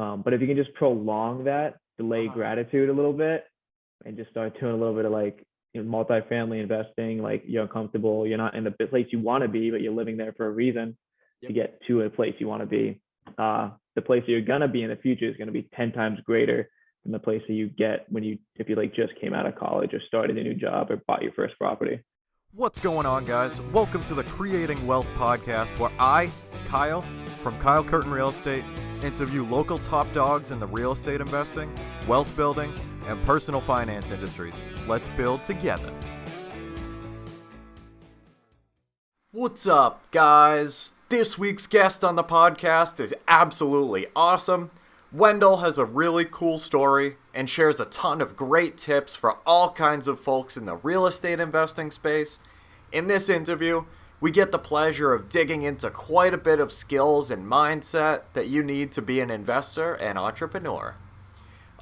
But if you can just prolong that, delay Uh-huh. gratitude a little bit, and just start doing a little bit of like multifamily investing, like you're uncomfortable, you're not in the place you want to be, but you're living there for a reason to Yep. get to a place you want to be. The place you're gonna be in the future is gonna be 10 times greater than the place that you get if you like just came out of college or started a new job or bought your first property. What's going on, guys? Welcome to the Creating Wealth podcast, where I, Kyle, from Kyle Curtin Real Estate, interview local top dogs in the real estate investing, wealth building, and personal finance industries. Let's build together. What's up, guys? This week's guest on the podcast is absolutely awesome. Wendell has a really cool story and shares a ton of great tips for all kinds of folks in the real estate investing space. In this interview, we get the pleasure of digging into quite a bit of skills and mindset that you need to be an investor and entrepreneur.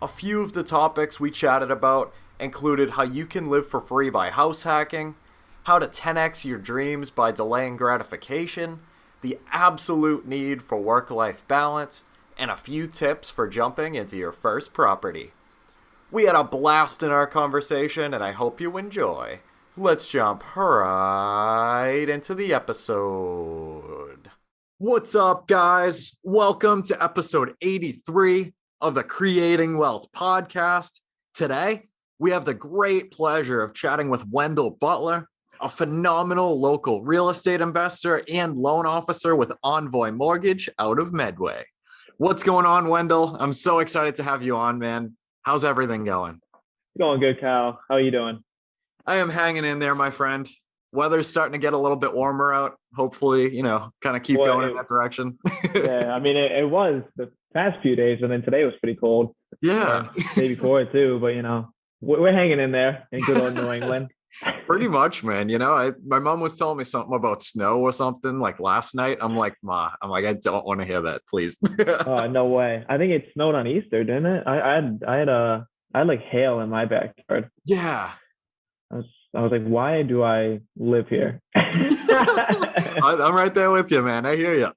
A few of the topics we chatted about included how you can live for free by house hacking, how to 10x your dreams by delaying gratification, the absolute need for work-life balance, and a few tips for jumping into your first property. We had a blast in our conversation, and I hope you enjoy. Let's jump right into the episode. What's up, guys? Welcome to episode 83 of the Creating Wealth podcast. Today, we have the great pleasure of chatting with Wendell Butler, a phenomenal local real estate investor and loan officer with Envoy Mortgage out of Medway. What's going on, Wendell? I'm so excited to have you on, man. How's everything going? Going good, Kyle. How are you doing? I am hanging in there, my friend. Weather's starting to get a little bit warmer out. Hopefully, kind of keep going in that direction. Yeah, I mean, it was the past few days, and then today was pretty cold. Yeah. Day before too, but we're hanging in there in good old New England. Pretty much, man. My mom was telling me something about snow or something like last night. I'm like, Ma, I don't want to hear that, please. Oh, no way. I think it snowed on Easter, didn't it? I had like hail in my backyard. Yeah. I was like, why do I live here? I'm right there with you, man. I hear you.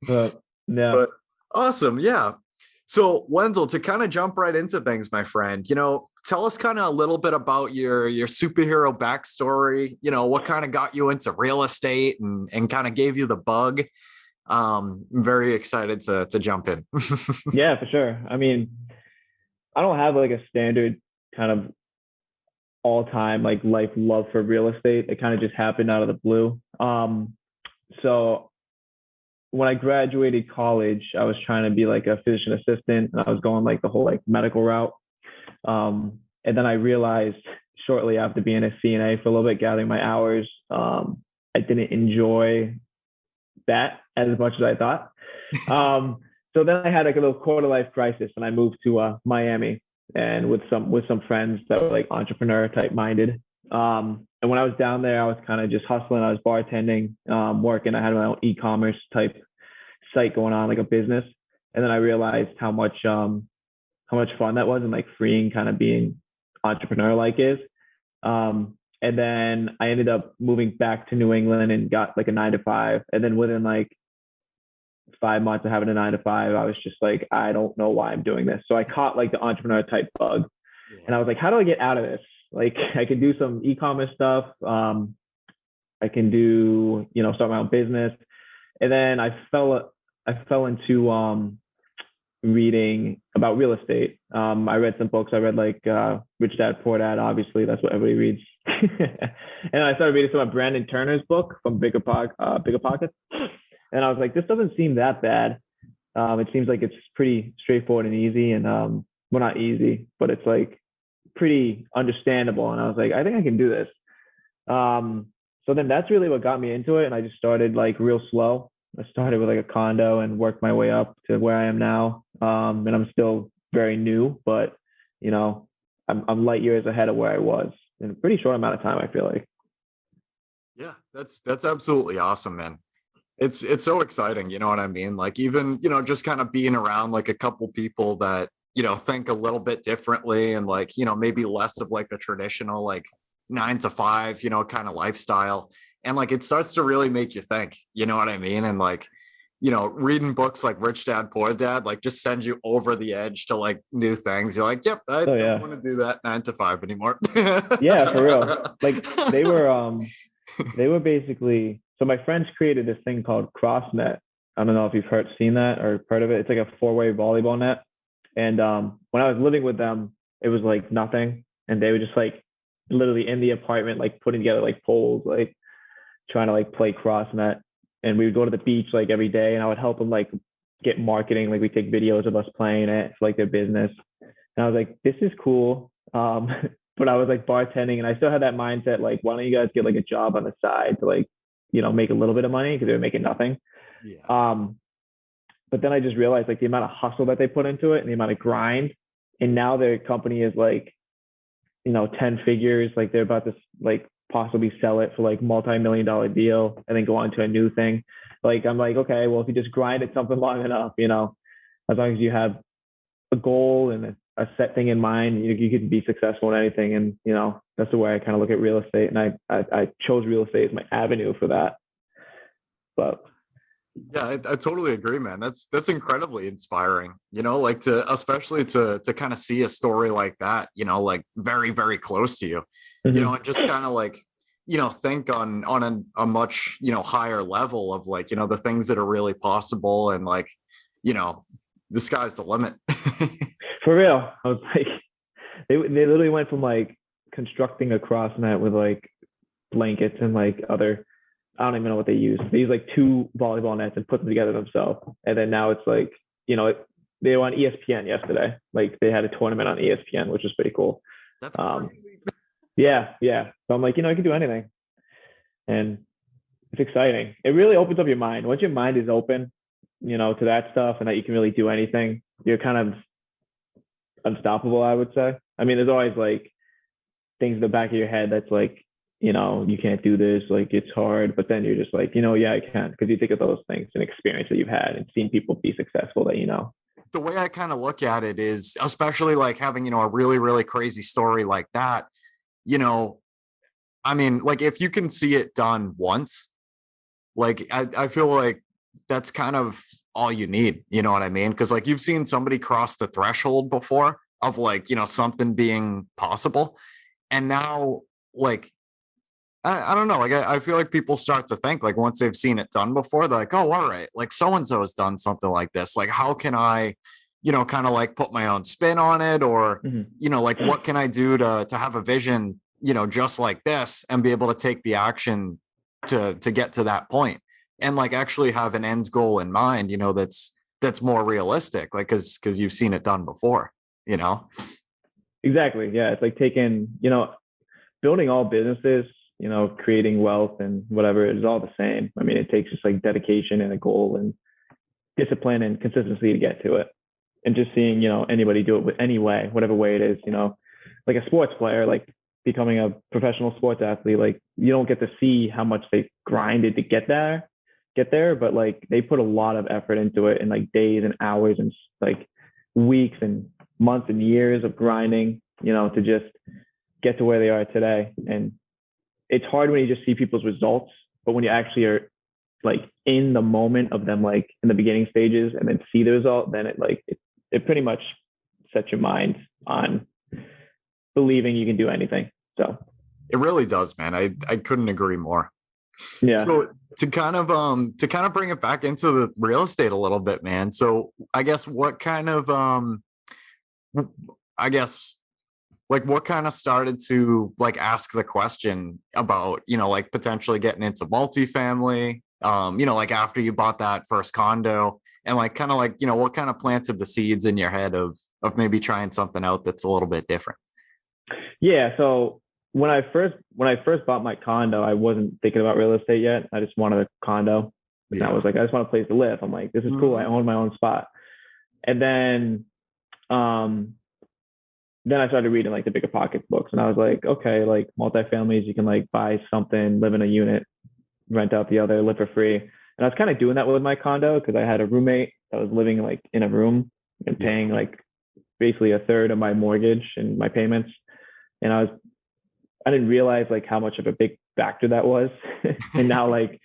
Yeah. But awesome. Yeah. So, Wendell, to kind of jump right into things, my friend, tell us kind of a little bit about your superhero backstory, what kind of got you into real estate and kind of gave you the bug. I'm very excited to jump in. Yeah, for sure. I mean, I don't have like a standard kind of all-time like life love for real estate. It kind of just happened out of the blue. So when I graduated college, I was trying to be like a physician assistant, and I was going like the whole like medical route. And then I realized shortly after being a CNA for a little bit, gathering my hours, I didn't enjoy that as much as I thought. So then I had like a little quarter life crisis, and I moved to Miami, and with some friends that were like entrepreneur type minded. And when I was down there, I was kind of just hustling. I was bartending, working. I had my own e-commerce type site going on, like a business. And then I realized how much fun that was, and like freeing kind of being entrepreneur like is. And then I ended up moving back to New England and got like a 9-to-5. And then within like 5 months of having a 9-to-5, I was just like, I don't know why I'm doing this. So I caught like the entrepreneur type bug, and I was like, how do I get out of this? Like, I can do some e-commerce stuff. I can do, start my own business. And then I fell into reading about real estate. I read some books. I read like Rich Dad Poor Dad. Obviously, that's what everybody reads. And I started reading some of Brandon Turner's book from Bigger Pockets. And I was like, this doesn't seem that bad. It seems like it's pretty straightforward and easy, and well, not easy, but it's like pretty understandable. And I was like, I think I can do this. So then that's really what got me into it. And I just started like real slow. I started with like a condo and worked my way up to where I am now. And I'm still very new, but I'm light years ahead of where I was in a pretty short amount of time, I feel like. Yeah, that's absolutely awesome, man. It's so exciting. You know what I mean? Like, even, just kind of being around like a couple people that, think a little bit differently, and like, maybe less of like the traditional, like 9-to-5, kind of lifestyle. And like, it starts to really make you think, you know what I mean? And like, reading books like Rich Dad Poor Dad, like just sends you over the edge to like new things. You're like, yep, I Oh don't yeah. want to do that 9 to 5 anymore. Yeah, for real. Like they were basically, so my friends created this thing called CrossNet. I don't know if you've seen that or heard of it. It's like a four-way volleyball net. And when I was living with them, it was like nothing. And they were just like literally in the apartment, like putting together like poles, like trying to like play CrossNet. And we would go to the beach like every day, and I would help them like get marketing. Like we take videos of us playing it for like their business. And I was like, this is cool. But I was like bartending, and I still had that mindset like, why don't you guys get like a job on the side to like, make a little bit of money, because they were making nothing. Yeah. But then I just realized like the amount of hustle that they put into it and the amount of grind. And now their company is like, 10 figures. Like they're about to like possibly sell it for like multi-million-dollar deal and then go on to a new thing. Like I'm like, okay, well, if you just grind at something long enough, as long as you have a goal and a set thing in mind, you can be successful in anything. And that's the way I kind of look at real estate. And I chose real estate as my avenue for that. But Yeah, I totally agree, man. That's incredibly inspiring, like especially to kind of see a story like that, like very, very close to you, and just kind of like, think on a much, higher level of like, the things that are really possible, and like, the sky's the limit. For real. I was like, they literally went from like constructing a cross net with like blankets and like other, I don't even know what they use. They use like 2 volleyball nets and put them together themselves. And then now it's like, they were on ESPN yesterday. Like they had a tournament on ESPN, which was pretty cool. That's crazy. Yeah. So I'm like, I can do anything. And it's exciting. It really opens up your mind. Once your mind is open, to that stuff, and that you can really do anything, you're kind of unstoppable, I would say. I mean, there's always like things in the back of your head that's like, you can't do this, like it's hard, but then you're just like, yeah, I can, because you think of those things and experience that you've had and seen people be successful that The way I kind of look at it is, especially like having, a really, really crazy story like that, I mean, like if you can see it done once, like I feel like that's kind of all you need, you know what I mean? Because like you've seen somebody cross the threshold before of like, something being possible. And now like I don't know. Like, I feel like people start to think like once they've seen it done before, they're like, oh, all right, like so and so has done something like this. Like, how can I, kind of like put my own spin on it, or, like what can I do to have a vision, just like this, and be able to take the action to get to that point, and like actually have an end goal in mind, that's more realistic, like because you've seen it done before, Exactly. Yeah. It's like taking, building all businesses, creating wealth and whatever is all the same. I mean, it takes just like dedication and a goal and discipline and consistency to get to it. And just seeing, anybody do it with any way, whatever way it is, like a sports player, like becoming a professional sports athlete, like you don't get to see how much they grinded to get there, but like they put a lot of effort into it, and like days and hours and like weeks and months and years of grinding, to just get to where they are today. And it's hard when you just see people's results, but when you actually are like in the moment of them, like in the beginning stages, and then see the result, then it pretty much sets your mind on believing you can do anything. So it really does, man. I couldn't agree more. Yeah. So to kind of bring it back into the real estate a little bit, man. So I guess what kind of like what kind of started to like ask the question about, like potentially getting into multifamily, like after you bought that first condo, and like kind of like, what kind of planted the seeds in your head of maybe trying something out that's a little bit different? Yeah. So when I first bought my condo, I wasn't thinking about real estate yet. I just wanted a condo. And I was like, I just want a place to live. I'm like, this is cool. I own my own spot. And then I started reading like the Bigger Pockets books, and I was like, okay, like multifamilies, you can like buy something, live in a unit, rent out the other, live for free. And I was kind of doing that with my condo because I had a roommate that was living like in a room and paying like basically a third of my mortgage and my payments. And I didn't realize like how much of a big factor that was. And now like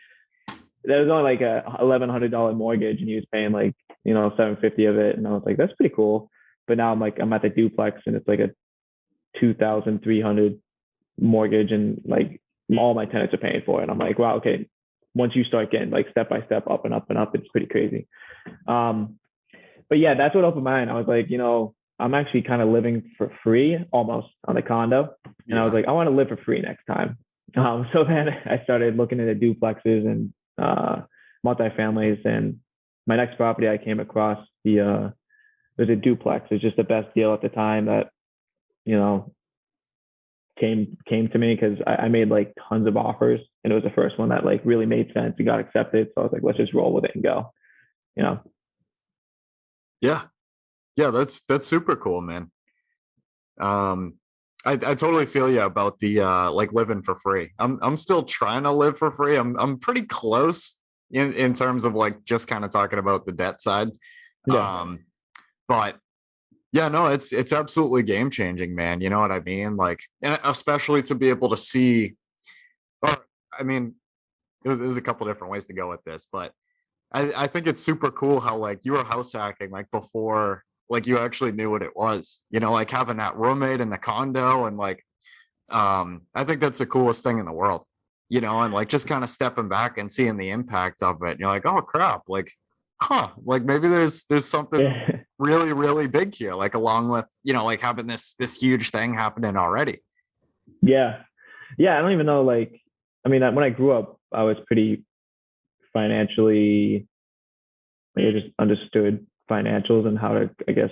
there was only like a $1,100 mortgage, and he was paying like, $750 of it, and I was like, that's pretty cool. But now I'm at the duplex, and it's like a 2,300 mortgage, and like all my tenants are paying for it. And I'm like, wow, okay. Once you start getting like step by step up and up and up, it's pretty crazy. But yeah, that's what opened my mind. I was like, I'm actually kind of living for free almost on the condo. And I was like, I want to live for free next time. So then I started looking into duplexes and multifamilies. And my next property I came across, there's a duplex. It's just the best deal at the time that, came to me, because I made like tons of offers, and it was the first one that like really made sense and got accepted. So I was like, let's just roll with it and go, you know? Yeah. Yeah, that's super cool, man. I totally feel you about the like living for free. I'm still trying to live for free. I'm pretty close in terms of like just kind of talking about the debt side. Yeah. But yeah, no, it's absolutely game changing, man. You know what I mean? Like, and especially to be able to see, or I mean, there's a couple different ways to go with this, but I think it's super cool how like you were house hacking like before like you actually knew what it was, like having that roommate in the condo, and like I think that's the coolest thing in the world, and like just kind of stepping back and seeing the impact of it. And you're like, oh crap, like, like maybe there's something Yeah. really, really big here, like along with, like having this huge thing happening already. Yeah. Yeah. I don't even know. Like, I mean, when I grew up, I was pretty financially, like, I just understood financials and how to, I guess,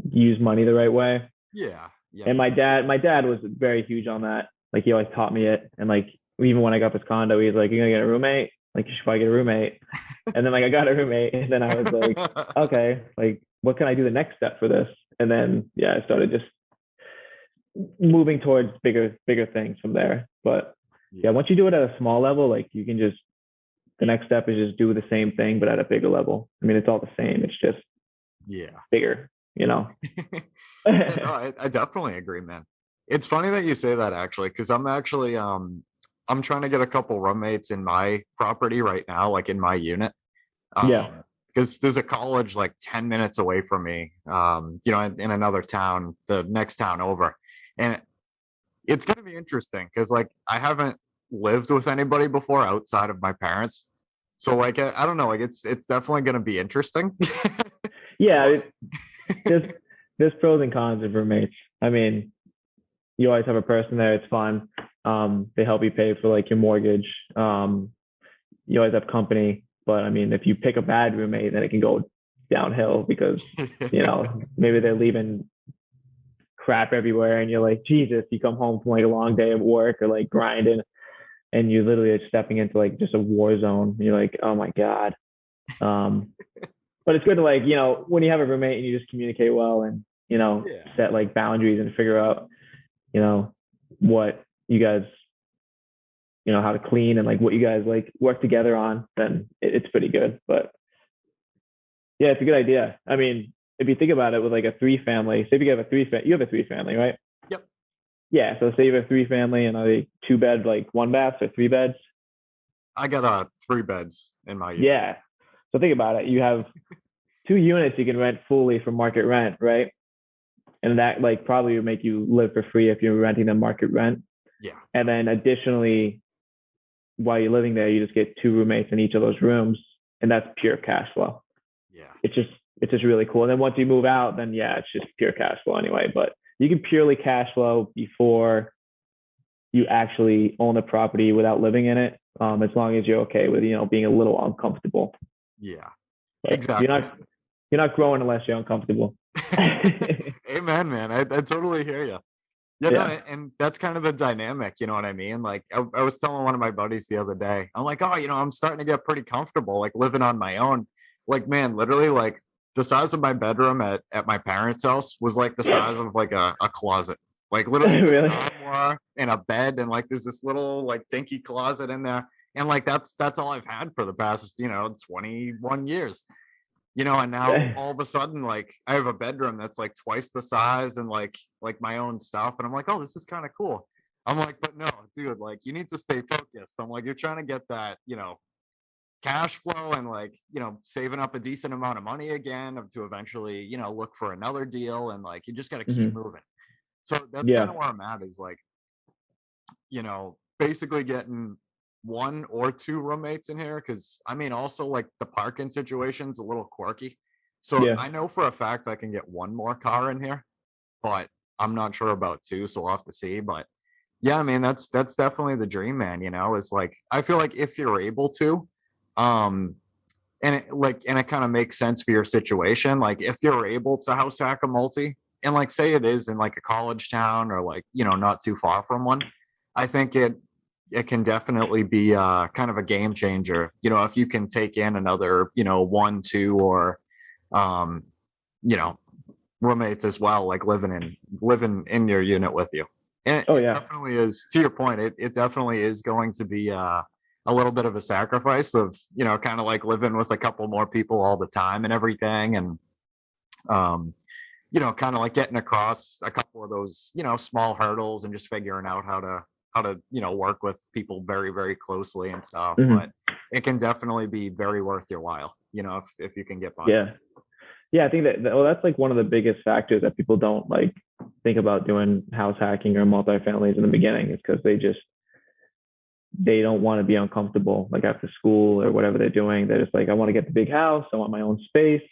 use money the right way. Yeah. Yeah. And my dad was very huge on that. Like, he always taught me it. And like, even when I got this condo, he was like, "You're gonna get a roommate? Like, you should probably get a roommate." And then like I got a roommate, and then I was like, okay, like what can I do the next step for this? And then yeah, I started just moving towards bigger things from there. But yeah, Yeah. once you do it at a small level, like you can just, the next step is just do the same thing but at a bigger level. I mean, it's all the same. It's just Yeah. bigger, you know. Yeah, no, I definitely agree, man. It's funny that you say that actually, because I'm actually I'm trying to get a couple roommates in my property right now, like in my unit. Yeah. Because there's a college like 10 minutes away from me, in another town, the next town over. And it's gonna be interesting because like I haven't lived with anybody before outside of my parents. So like I don't know, like it's definitely gonna be interesting. Yeah, But there's there's pros and cons of roommates. I mean, you always have a person there. It's fun. They help you pay for like your mortgage. You always have company. But I mean, if you pick a bad roommate, then it can go downhill because, maybe they're leaving crap everywhere, and you're like, Jesus, you come home from like a long day of work or like grinding, and you literally are stepping into like just a war zone. And you're like, oh my God. Um, but it's good to like, when you have a roommate and you just communicate well, and, Yeah. set like boundaries and figure out, what you guys, how to clean and like what you guys like work together on, then it's pretty good. But yeah, it's a good idea. I mean, if you think about it with like a three family, say if you have you have a three family, right? Yep. Yeah. So say you have a three family, and are they two bed, like one baths or three beds? I got 3 beds in my unit. Yeah. So think about it. You have two units you can rent fully for market rent, right? And that like probably would make you live for free if you're renting them market rent. Yeah. And then additionally, while you're living there, you just get two roommates in each of those rooms, and that's pure cash flow. Yeah. It's just really cool. And then once you move out, then yeah, it's just pure cash flow anyway. But you can purely cash flow before you actually own the property without living in it, as long as you're okay with being a little uncomfortable. Yeah. But Exactly. you're not growing unless you're uncomfortable. Amen, man. I totally hear you. Yeah, no, Yeah. and that's kind of the dynamic, you know what I mean? Like I was telling one of my buddies the other day, I'm like, oh, I'm starting to get pretty comfortable, like living on my own. Like, man, literally, like the size of my bedroom at my parents' house was like the size of like a closet. Like literally with an Really. armoire and a bed, and like there's this little like dinky closet in there. And like that's all I've had for the past, 21 years. And now all of a sudden, like I have a bedroom that's like twice the size and like my own stuff. And I'm like, oh, this is kind of cool. I'm like, but no, dude, like you need to stay focused. I'm like, you're trying to get that, cash flow and like, saving up a decent amount of money again to eventually, look for another deal. And like, you just got to keep Hmm. moving. So that's kind Yeah. of where I'm at is like, basically getting one or two roommates in here. Cause I mean, also like the parking situation's a little quirky. So Yeah. I know for a fact I can get one more car in here, but I'm not sure about two. So we'll have to see. But yeah, I mean, that's definitely the dream, man. Is like, I feel like if you're able to, um, and it kind of makes sense for your situation. Like if you're able to house hack a multi and like say it is in like a college town or like, not too far from one, I think it can definitely be kind of a game changer, if you can take in another, one, two, or um, you know, roommates as well, like living in your unit with you. And Oh it yeah. definitely is, to your point, it definitely is going to be a little bit of a sacrifice of, kind of like living with a couple more people all the time and everything. And um, kind of like getting across a couple of those, small hurdles and just figuring out how to, work with people very, very closely and stuff. But Hmm. it can definitely be very worth your while, if you can get by. Yeah. Yeah, I think well, that's like one of the biggest factors that people don't like think about doing house hacking or multifamilies in the beginning is because they don't want to be uncomfortable like after school or whatever they're doing. They're just like, I want to get the big house, I want my own space.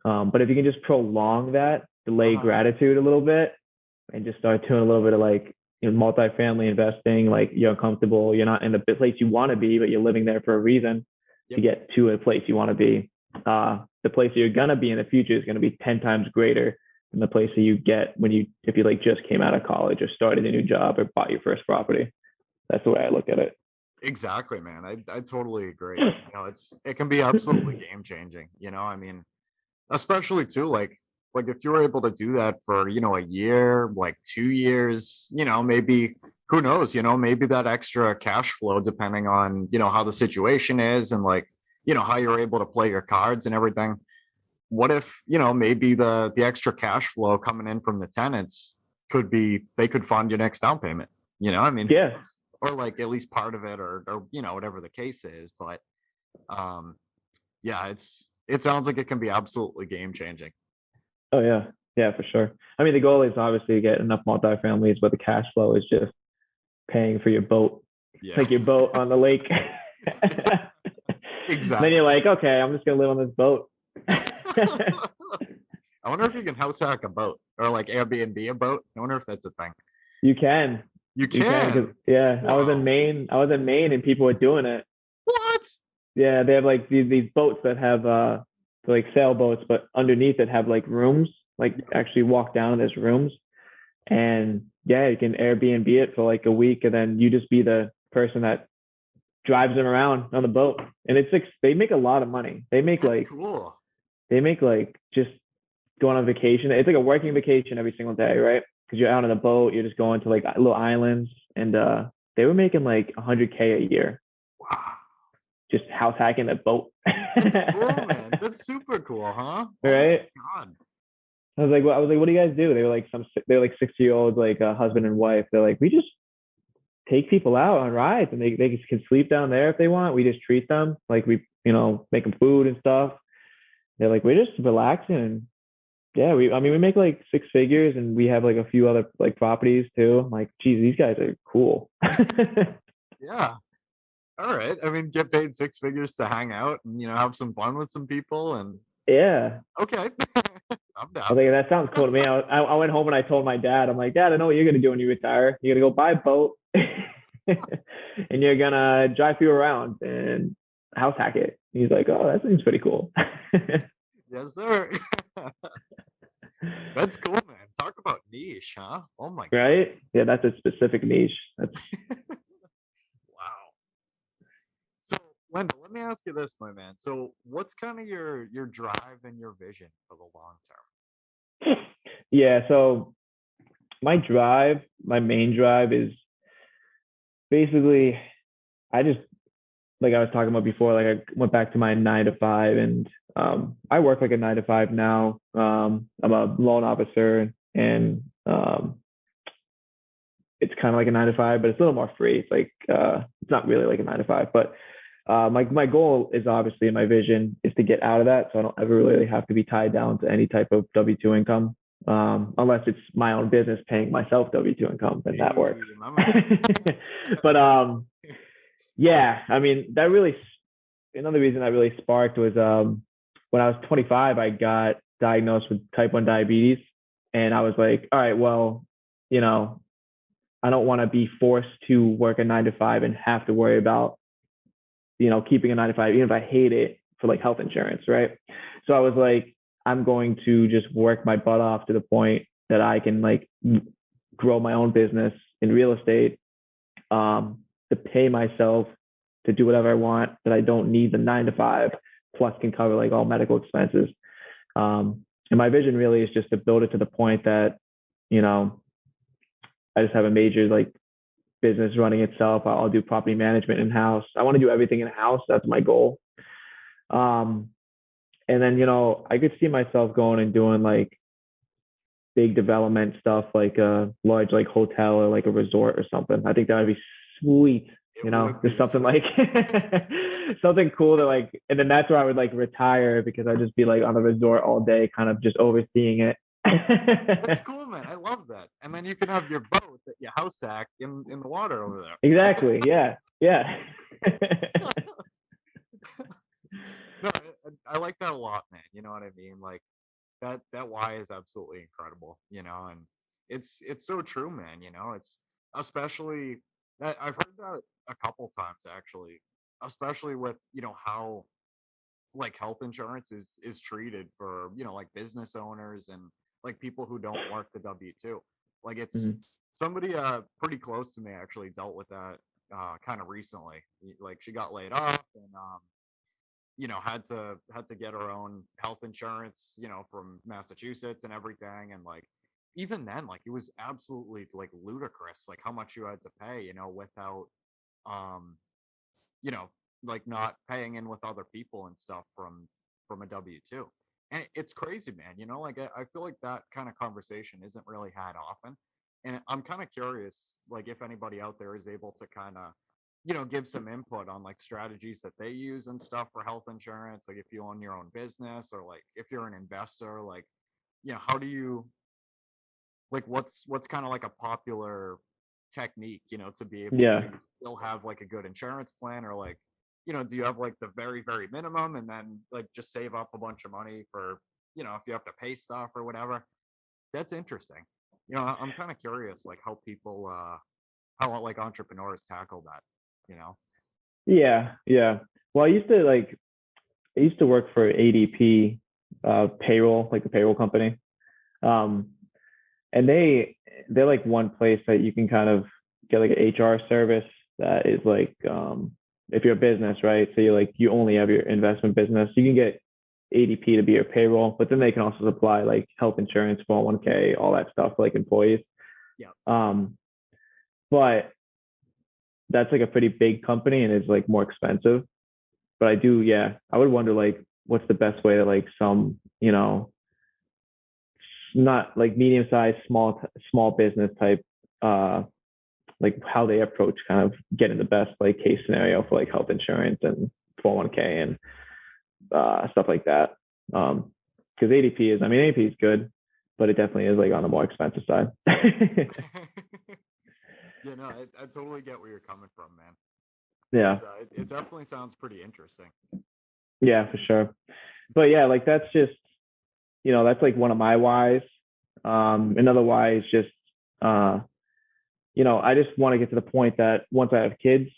But if you can just prolong that, delay Uh-huh. gratitude a little bit, and just start doing a little bit of like multifamily investing, like you're comfortable, you're not in the place you want to be, but you're living there for a reason to Yep. get to a place you want to be. The place that you're gonna be in the future is gonna be 10 times greater than the place that you get if you like just came out of college or started a new job or bought your first property. That's the way I look at it. Exactly, man. I totally agree. It can be absolutely game changing. I mean, especially too, like if you were able to do that for, a year, like 2 years, maybe who knows, maybe that extra cash flow, depending on, how the situation is and like, how you're able to play your cards and everything. What if, maybe the extra cash flow coming in from the tenants they could fund your next down payment. I mean, who Yeah. knows? Or like at least part of it or whatever the case is. But um yeah, it sounds like it can be absolutely game changing. Oh yeah. Yeah, for sure. I mean, the goal is obviously to get enough multifamilies, but the cash flow is just paying for your boat, Yeah. like your boat on the lake. Then you're Exactly. like, okay, I'm just gonna live on this boat. I wonder if you can house hack a boat or like Airbnb a boat. I wonder if that's a thing. You can, You you can, because can. yeah, I was in Whoa. Maine. I was in Maine, and people were doing it. What? Yeah, they have like these boats that have like sailboats, but underneath it have like rooms. Like actually walk down and there's rooms, and yeah, you can Airbnb it for like a week, and then you just be the person that drives them around on the boat. And it's like they make a lot of money. That's cool. They make like just going on vacation. It's like a working vacation every single day, right? Because you're out on a boat, you're just going to like little islands, and they were making like 100K a year Wow. just house hacking a boat. That's cool, man. That's super cool, huh? Oh my Right? God. I was like, what do you guys do? They were like 60-year-olds, like husband and wife. They're like, we just take people out on rides, and they can sleep down there if they want. We just treat them like we, make them food and stuff. They're like, we're just relaxing, and yeah, I mean, we make like six figures, and we have like a few other like properties too. I'm like, geez, these guys are cool. Yeah. All right. I mean, get paid six figures to hang out and have some fun with some people and Yeah. okay. I'm I was down. like, that sounds cool to me. I went home and I told my dad, I'm like, Dad, I know what you're gonna do when you retire. You're gonna go buy a boat, and you're gonna drive people around and house hack it. He's like, oh, that seems pretty cool. Yes, sir. That's cool, man. Talk about niche, huh? Oh my God. Right? Yeah, that's a specific niche. That's Wow. So, Wendell, let me ask you this, my man. So, what's kind of your drive and your vision for the long term? yeah. So my main drive is basically I just like I was talking about before, like I went back to my 9 to 5, and I work like a 9 to 5 now. I'm a loan officer, and it's kind of like a 9 to 5, but it's a little more free. It's like it's not really like a 9 to 5, but My goal is obviously my vision is to get out of that, so I don't ever really have to be tied down to any type of W two income, unless it's my own business paying myself W two income, then that works. Hey, my man. But yeah, I mean that really another reason that really sparked was when I was 25, I got diagnosed with type 1 diabetes, and I was like, all right, well, you know, I don't want to be forced to work a 9 to 5 and have to worry about keeping a 9 to 5, even if I hate it, for like health insurance, right? So I was like, I'm going to just work my butt off to the point that I can like grow my own business in real estate, to pay myself to do whatever I want, that I don't need the 9 to 5, plus can cover like all medical expenses. And my vision really is just to build it to the point that, you know, I just have a major like business running itself. I'll do property management in house. I want to do everything in house. That's my goal. Um, and then, I could see myself going and doing like big development stuff, like a large like hotel or like a resort or something. I think that would be sweet. It would Just be something sweet. like something cool that like, and then that's where I would like retire, because I'd just be like on the resort all day, kind of just overseeing it. That's cool, man. I love that. And then you can have your boat that you house hack in the water over there. Exactly. Yeah. Yeah. No, I like that a lot, man. You know what I mean? Like that why is absolutely incredible, and it's so true, man. It's especially that I've heard that a couple times actually, especially with how like health insurance is treated for like business owners and like people who don't work the W-2. Like it's Mhm. somebody pretty close to me actually dealt with that kind of recently. Like she got laid off and had to get her own health insurance, from Massachusetts and everything. And like even then, like it was absolutely like ludicrous, like how much you had to pay, without um, you know, like not paying in with other people and stuff from a W-2. And it's crazy, man. Like I feel like that kind of conversation isn't really had often. And I'm kind of curious, like if anybody out there is able to kind of, give some input on like strategies that they use and stuff for health insurance. Like if you own your own business or like if you're an investor, like, how do you like what's kind of like a popular technique, to be able Yeah. to still have like a good insurance plan, or like, do you have like the very, very minimum and then like just save up a bunch of money for, if you have to pay stuff or whatever? That's interesting. I'm kind of curious, like how people, how like entrepreneurs tackle that, you know? Yeah. Yeah. Well, I used to work for ADP, payroll, like the payroll company. Um, and they're like one place that you can kind of get like an HR service that is like, if you're a business, right? So you only have your investment business, you can get ADP to be your payroll, but then they can also supply like health insurance, 401k, all that stuff for like employees. Yeah. Um, but that's like a pretty big company and is like more expensive. But yeah, I would wonder like what's the best way to like some, not like medium sized, small business type, like how they approach kind of getting the best like case scenario for like health insurance and 401k and stuff like that. Because ADP is, I mean, ADP is good, but it definitely is like on the more expensive side. Yeah, no, I totally get where you're coming from, man. Yeah, It definitely sounds pretty interesting. yeah, for sure. But yeah, like that's just, that's like one of my whys. Another why is just, uh, I just want to get to the point that once I have kids,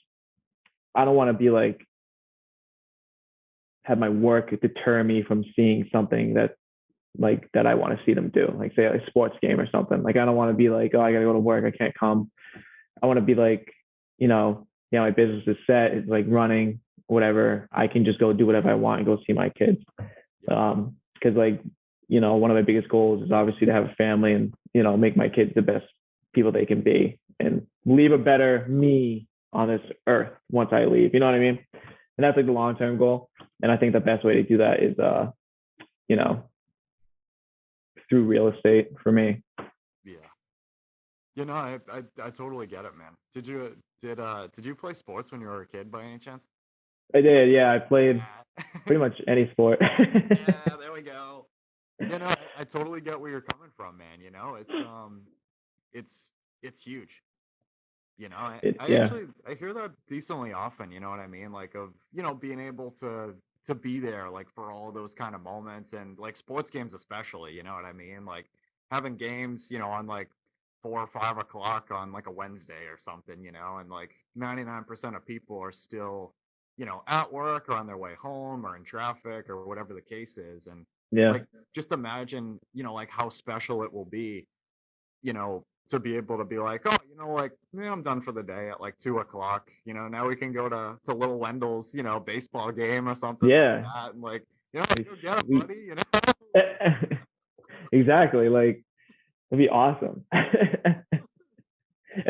I don't want to be like have my work deter me from seeing something that I want to see them do, like say a sports game or something. Like I don't want to be like, oh, I gotta go to work, I can't come. I want to be like, my business is set, it's like running, whatever. I can just go do whatever I want and go see my kids. Yep. Because like, one of my biggest goals is obviously to have a family and, make my kids the best people they can be and leave a better me on this earth once I leave. You know what I mean? And that's like the long term goal. And I think the best way to do that is, you know, through real estate for me. Yeah. I totally get it, man. Did you play sports when you were a kid by any chance? I did. Yeah, I played Yeah. pretty much any sport. Yeah, there we go. You know, I totally get where you're coming from, man. You know, it's it's huge. You know, I Yeah, actually I hear that decently often, you know what I mean? Like of, you know, being able to be there like for all those kind of moments and like sports games especially, you know what I mean? Like having games, you know, on like 4 or 5 o'clock on like a Wednesday or something, you know, and like 99% of people are still, you know, at work or on their way home or in traffic or whatever the case is. And yeah. like just imagine, you know, like how special it will be, you know, to be able to be like, oh, you know, like, yeah, I'm done for the day at like 2 o'clock. You know, now we can go to little Wendell's, you know, baseball game or something like Yeah, that. And like, you know, like go get it, sweet. buddy. You know, like, Exactly. Like it'd be awesome. And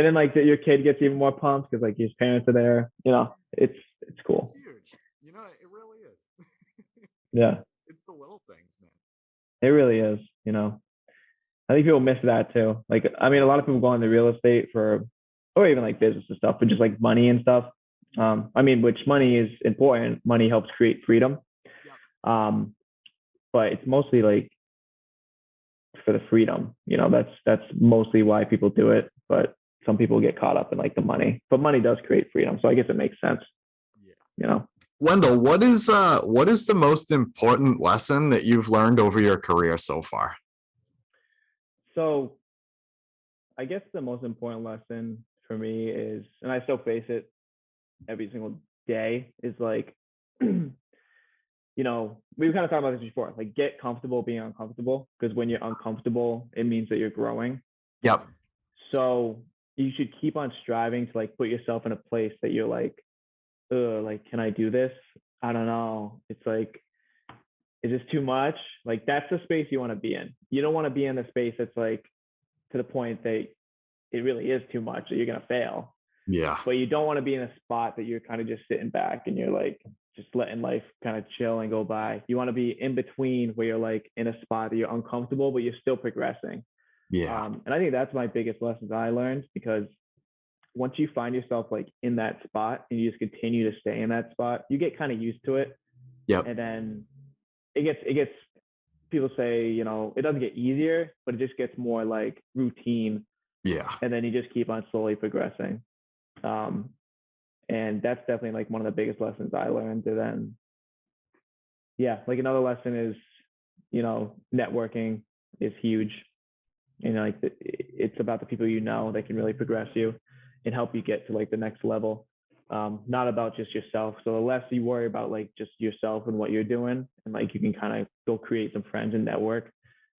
then like your kid gets even more pumped because like his parents are there. It's it's cool. huge. You know, it really is. Yeah, It's the little things, man. it really is. I think people miss that too. Like, I mean, a lot of people go into real estate for, or even like business and stuff, but just like money and stuff. Hmm. I mean, which money is important. Money helps create freedom. Yep. Um, but it's mostly like for the freedom. That's mostly why people do it. But some people get caught up in like the money. But money does create freedom, so I guess it makes sense. Yeah. You know. Wendell, what is the most important lesson that you've learned over your career so far? So I guess the most important lesson for me is, and I still face it every single day, is like, we were kind of talking about this before, like get comfortable being uncomfortable because when you're uncomfortable, it means that you're growing. Yep. So you should keep on striving to like put yourself in a place that you're like, like, can I do this? I don't know. It's like, is this too much? Like, that's the space you want to be in. You don't want to be in the space that's like to the point that it really is too much that you're going to fail. Yeah. But you don't want to be in a spot that you're kind of just sitting back and you're like just letting life kind of chill and go by. You want to be in between where you're like in a spot that you're uncomfortable, but you're still progressing. Yeah. And I think that's my biggest lessons I learned because once you find yourself like in that spot and you just continue to stay in that spot, you get kind of used to it. Yep. And then it gets people say, it doesn't get easier, but it just gets more like routine. Yeah. And then you just keep on slowly progressing. Um, and that's definitely like one of the biggest lessons I learned. And then, yeah, like another lesson is, networking is huge. Like it's about the people that can really progress you and help you get to like the next level. Not about just yourself. So the less you worry about like just yourself and what you're doing, and like you can kind of go create some friends and network,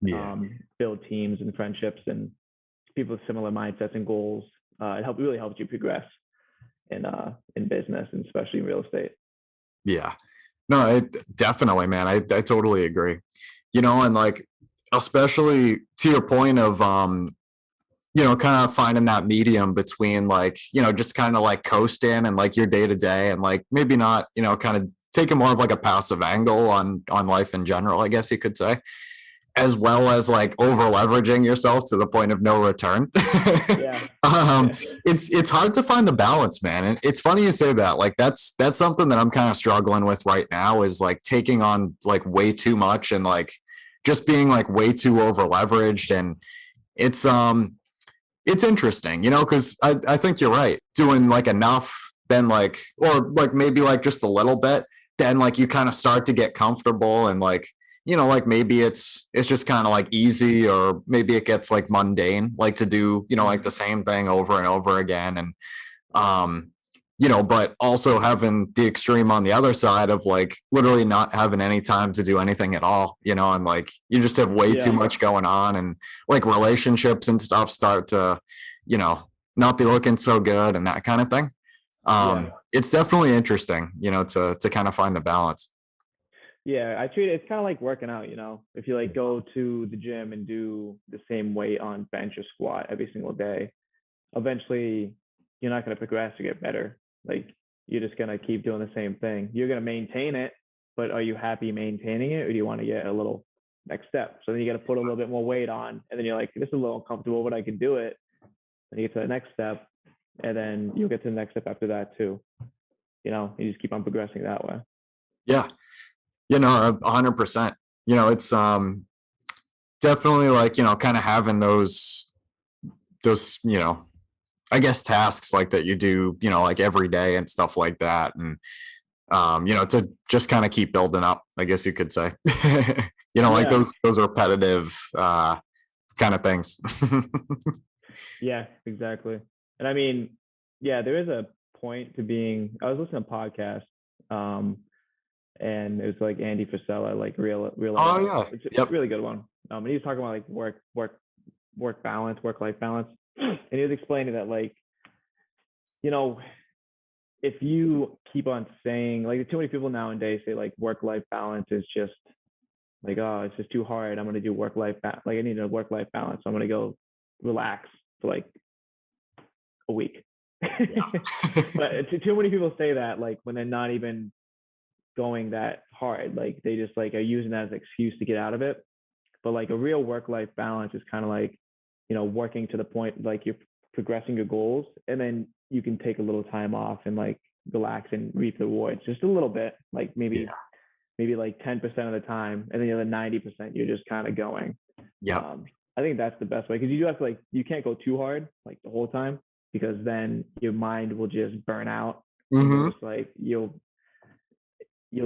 Yeah. build teams and friendships and people with similar mindsets and goals. It really helps you progress in business and especially in real estate. Yeah. No, definitely, man. I totally agree. You know, and like especially to your point of you know, kind of finding that medium between like, you know, just kind of like coasting and like your day to day and like maybe not, you know, kind of taking more of like a passive angle on life in general, I guess you could say, as well as like over leveraging yourself to the point of no return. Yeah. um, Yeah. it's hard to find the balance, man. And it's funny you say that. Like that's something that I'm kind of struggling with right now is like taking on like way too much and like just being like way too over leveraged. And it's it's interesting, you know, because I think you're right. Doing like enough, then like, or like maybe like just a little bit, then like you kind of start to get comfortable and like, you know, like maybe it's just kind of like easy, or maybe it gets like mundane, like to do, you know, like the same thing over and over again. And um, you know, but also having the extreme on the other side of like literally not having any time to do anything at all, you know, and like you just have way too Yeah. much going on, and like relationships and stuff start to, you know, not be looking so good and that kind of thing. Yeah. It's definitely interesting, you know, to kind of find the balance. Yeah, I treat it's kind of like working out, if you like go to the gym and do the same weight on bench or squat every single day, eventually you're not going to progress or get better. Like you're just going to keep doing the same thing. You're going to maintain it, but are you happy maintaining it or do you want to get a little next step? So then you got to put a little bit more weight on and then you're like, this is a little uncomfortable, but I can do it. Then you get to the next step and then you'll get to the next step after that too. you just keep on progressing that way. Yeah. 100%. It's definitely like, kind of having those, I guess tasks like that you do, like every day and stuff like that. And, to just kind of keep building up, I guess you could say, like Yeah. those repetitive, kind of things. Yeah, exactly. And I mean, yeah, there is a point to being. I was listening to a podcast, and it was like Andy Frisella, like real Oh AI. yeah. It's a Yep. really good one. And he was talking about like work balance, work life balance, and he was explaining that like, you know, if you keep on saying like too many people nowadays say like work life balance is just like, oh, it's just too hard. I'm gonna do like I need a work life balance. So I'm gonna go relax for like a week. But too many people say that like when they're not even going that hard, like they just like are using that as an excuse to get out of it. But like a real work life balance is kind of like, working to the point like you're progressing your goals, and then you can take a little time off and like relax and reap the rewards just a little bit, like Yeah. maybe like 10% of the time, and then the other 90% you're just kind of going. Yep. I think that's the best way, because you do have to like, you can't go too hard like the whole time, because then your mind will just burn out, and you'll Mm-hmm. just like you'll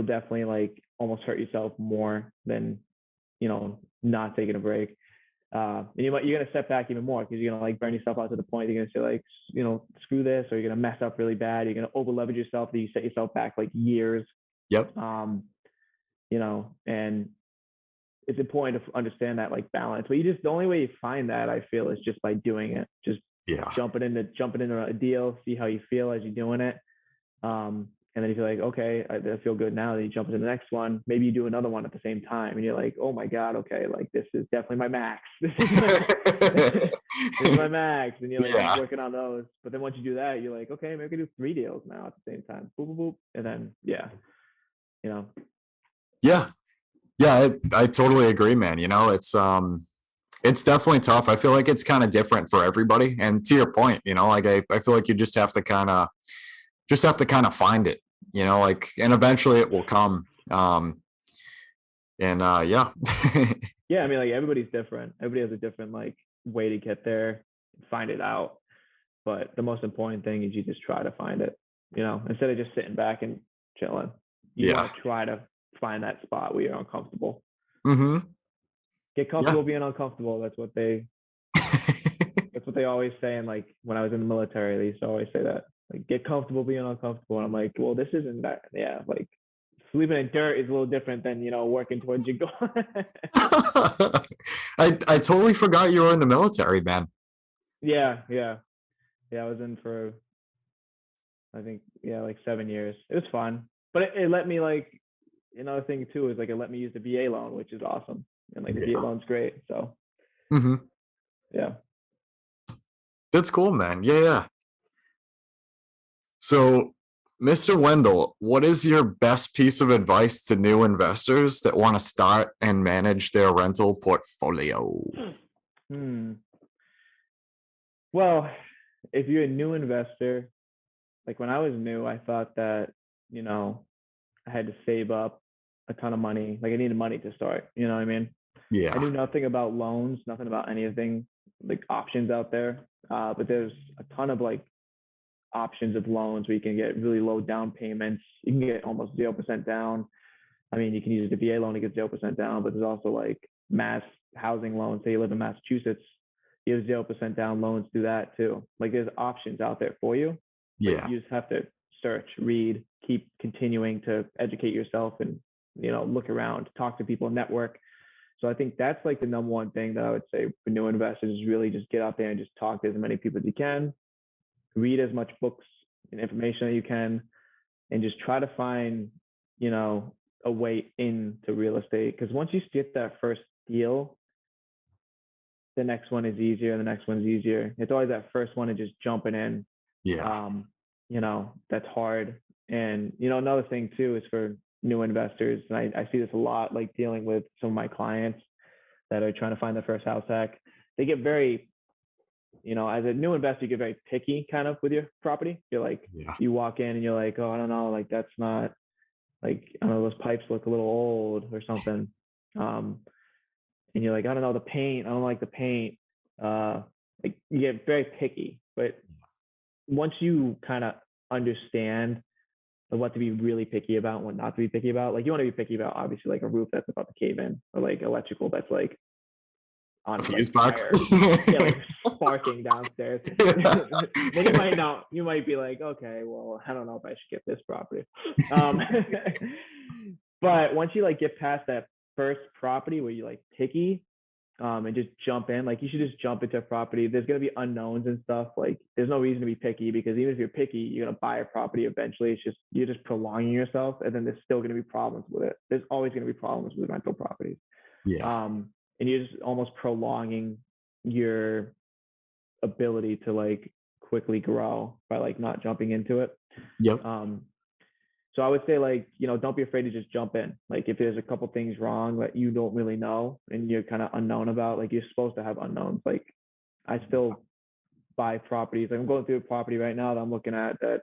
definitely like almost hurt yourself more than not taking a break. And you're gonna step back even more, because you're gonna like burn yourself out to the point you're gonna say like, screw this, or you're gonna mess up really bad. You're gonna over leverage yourself, that you set yourself back like years. Yep. And it's important to understand that like balance. But the only way you find that, I feel, is just by doing it. Just Yeah. jumping into a deal, see how you feel as you're doing it. And then if you're like, okay, I feel good now, then you jump into the next one. Maybe you do another one at the same time, and you're like, oh my God, okay, like this is definitely my max. This is my max. And you're like, Yeah. keep working on those. But then once you do that, you're like, okay, maybe I can do 3 deals now at the same time. Boop, boop, boop. And then, yeah, you know, Yeah. Yeah. I totally agree, man. It's definitely tough. I feel like it's kind of different for everybody. And to your point, like I feel like you just have to kind of find it, like, and eventually it will come. Yeah. yeah, I mean, like everybody's different. Everybody has a different like way to get there, find it out. But the most important thing is you just try to find it, instead of just sitting back and chilling. You Yeah. want to try to find that spot where you're uncomfortable. Mm-hmm. Get comfortable being uncomfortable. That's what they always say. And like when I was in the military, they used to always say that, like, get comfortable being uncomfortable. And I'm like, well, this isn't that. Yeah, like sleeping in dirt is a little different than working towards your goal. I totally forgot you were in the military, man. Yeah. I was in for, I think, like 7 years. It was fun, but it let me like, another thing too is like it let me use the VA loan, which is awesome, and like the VA loan's great. So Mm-hmm. yeah. That's cool, man. Yeah. So, Mr. Wendell, what is your best piece of advice to new investors that want to start and manage their rental portfolio? Well, if you're a new investor, like when I was new, I thought that, I had to save up a ton of money. Like I needed money to start. You know what I mean? I knew Yeah. nothing about loans, nothing about anything like options out there. But there's a ton of like options of loans where you can get really low down payments. You can get almost 0% down. I mean, you can use the VA loan to get 0% down, but there's also like mass housing loans. Say you live in Massachusetts, you have 0% down loans, do that too. Like there's options out there for you, but Yeah. you just have to search, read, keep continuing to educate yourself, and look around, talk to people, network. So I think that's like the number one thing that I would say for new investors is really just get out there and just talk to as many people as you can, read as much books and information that you can, and just try to find, a way into real estate. Because once you get that first deal, the next one is easier, the next one's easier. It's always that first one and just jumping in. Yeah. That's hard. And another thing too is for new investors, and I see this a lot, like dealing with some of my clients that are trying to find their first house hack. They get very as a new investor, you get very picky kind of with your property. You're like, Yeah. you walk in and you're like, oh, I don't know, like that's not like, I don't know, those pipes look a little old or something. Um, and you're like, I don't know, the paint, I don't like the paint. Uh, like you get very picky, but once you kind of understand what to be really picky about and what not to be picky about, like you want to be picky about obviously like a roof that's about to cave in or like electrical that's like A on fuse like box. fire, yeah, like sparking downstairs. Then you might be like, okay, well, I don't know if I should get this property. Um, but once you like get past that first property where you like picky, and just jump in, like you should just jump into a property. There's gonna be unknowns and stuff. Like there's no reason to be picky because even if you're picky, you're gonna buy a property eventually. It's just you're just prolonging yourself, and then there's still gonna be problems with it. There's always gonna be problems with rental properties. Yeah. And you're just almost prolonging your ability to like quickly grow by like not jumping into it. Yep. So I would say like, don't be afraid to just jump in. Like if there's a couple things wrong that you don't really know and you're kind of unknown about, like you're supposed to have unknowns. Like I still buy properties. Like I'm going through a property right now that I'm looking at that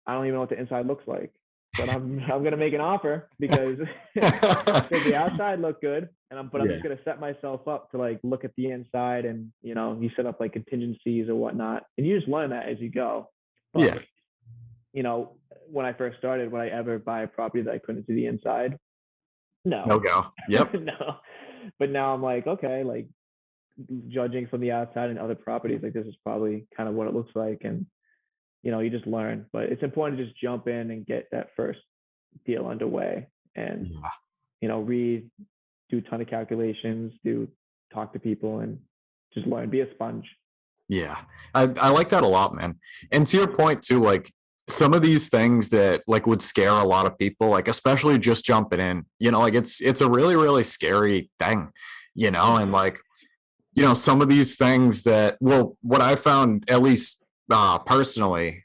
I don't even know what the inside looks like. But I'm gonna make an offer because because the outside looked good, and I'm Yeah. just gonna set myself up to like look at the inside, and you set up like contingencies or whatnot, and you just learn that as you go. But Yeah. when I first started, would I ever buy a property that I couldn't see the inside? No, No go. Yep. no. But now I'm like, okay, like judging from the outside and other properties, like this is probably kind of what it looks like, and you just learn. But it's important to just jump in and get that first deal underway, and Yeah. read, do a ton of calculations, talk to people, and just learn. Be a sponge. Yeah. I like that a lot, man. And to your point too, like some of these things that like would scare a lot of people, like especially just jumping in, like it's a really, really scary thing, and like, some of these things that, well, what I found at least personally,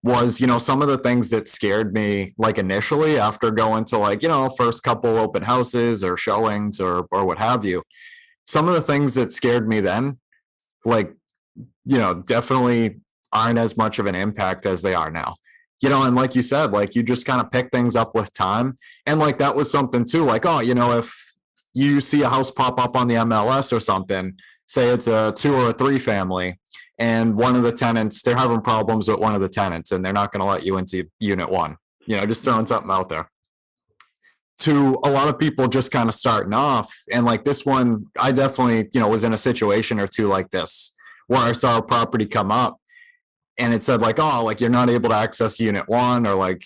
was, some of the things that scared me like initially after going to like, first couple open houses or showings or what have you. Some of the things that scared me then, like, definitely aren't as much of an impact as they are now. And like you said, like you just kind of pick things up with time. And like that was something too, like, oh, if you see a house pop up on the MLS or something, say it's a 2 or a 3 family, and one of the tenants, they're having problems with one of the tenants and they're not going to let you into unit 1, just throwing something out there. To a lot of people just kind of starting off, and like this one, I definitely, was in a situation or two like this where I saw a property come up and it said like, oh, like you're not able to access unit 1 or like,